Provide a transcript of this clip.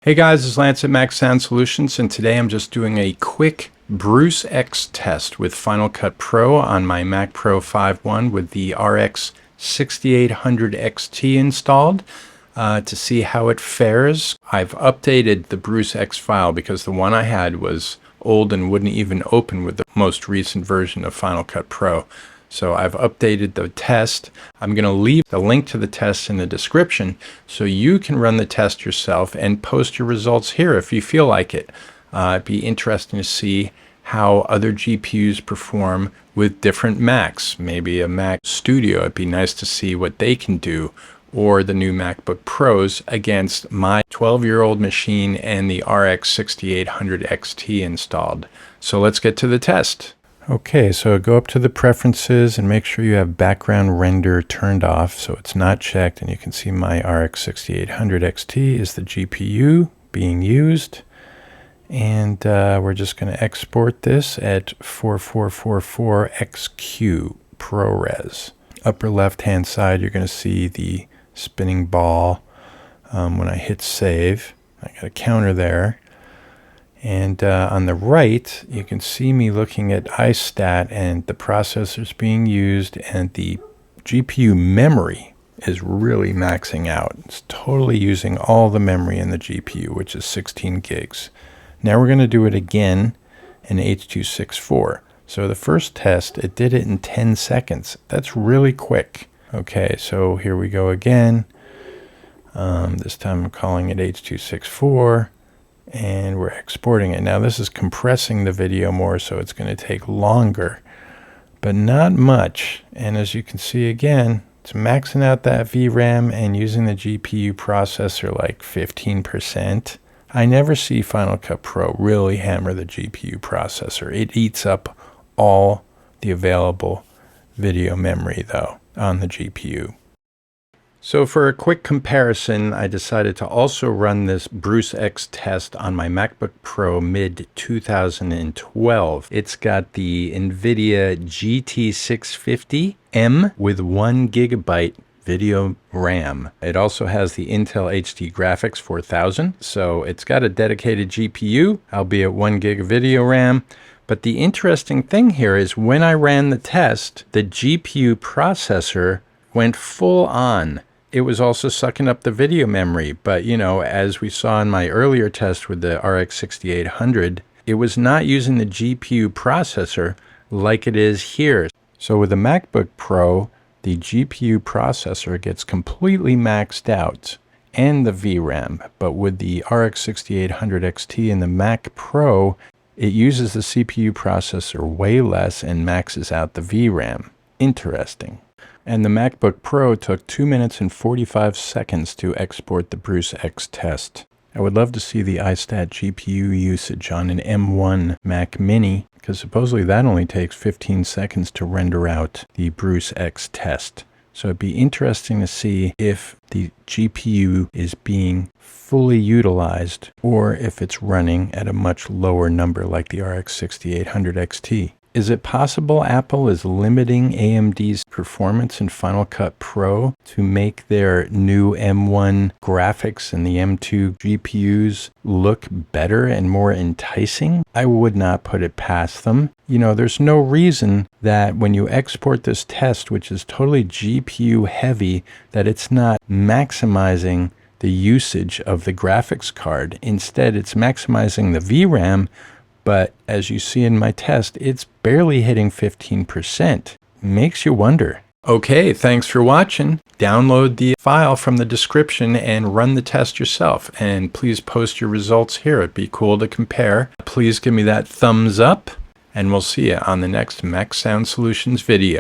Hey guys, it's Lance at Mac Sound Solutions, and today I'm just doing a quick BruceX test with Final Cut Pro on my Mac Pro 5.1 with the RX6800XT installed to see how it fares. I've updated the BruceX file because the one I had was old and wouldn't even open with the most recent version of Final Cut Pro. So I've updated the test. I'm going to leave the link to the test in the description so you can run the test yourself and post your results here if you feel like it. It'd be interesting to see how other GPUs perform with different Macs. Maybe a Mac Studio, it'd be nice to see what they can do, or the new MacBook Pros against my 12-year-old machine and the RX6800XT installed. So let's get to the test. Okay, so go up to the preferences and make sure you have background render turned off so it's not checked, and you can see my RX6800XT is the GPU being used. And we're just going to export this at 4444XQ Pro Res. Upper left hand side you're going to see the spinning ball when I hit save. I got a counter there. And on the right, you can see me looking at iStat and the processors being used, and the GPU memory is really maxing out. It's totally using all the memory in the GPU, which is 16 gigs. Now we're going to do it again in H.264. So the first test, it did it in 10 seconds. That's really quick. Okay, so here we go again. This time I'm calling it H.264. And we're exporting it. Now this is compressing the video more, so it's going to take longer, but not much. And as you can see again, it's maxing out that VRAM and using the GPU processor like 15%. I never see Final Cut Pro really hammer the GPU processor. It eats up all the available video memory though on the GPU. So for a quick comparison, I decided to also run this BruceX test on my MacBook Pro mid-2012. It's got the NVIDIA GT650M with 1 GB video RAM. It also has the Intel HD Graphics 4000, so it's got a dedicated GPU, albeit 1 GB video RAM. But the interesting thing here is when I ran the test, the GPU processor went full on. It was also sucking up the video memory, but you know, as we saw in my earlier test with the RX6800, it was not using the GPU processor like it is here. So with the MacBook Pro, the GPU processor gets completely maxed out and the VRAM, but with the RX6800XT and the Mac Pro, it uses the CPU processor way less and maxes out the VRAM. Interesting. And the MacBook Pro took 2 minutes and 45 seconds to export the BruceX test. I would love to see the iStat GPU usage on an M1 Mac Mini, because supposedly that only takes 15 seconds to render out the BruceX test. So it'd be interesting to see if the GPU is being fully utilized or if it's running at a much lower number like the RX6800XT. Is it possible Apple is limiting AMD's performance in Final Cut Pro to make their new M1 graphics and the M2 GPUs look better and more enticing? I would not put it past them. You know, there's no reason that when you export this test, which is totally GPU heavy, that it's not maximizing the usage of the graphics card. Instead, it's maximizing the VRAM. But as you see in my test, it's barely hitting 15%. Makes you wonder. Okay, thanks for watching. Download the file from the description and run the test yourself. And please post your results here. It'd be cool to compare. Please give me that thumbs up, and we'll see you on the next Mac Sound Solutions video.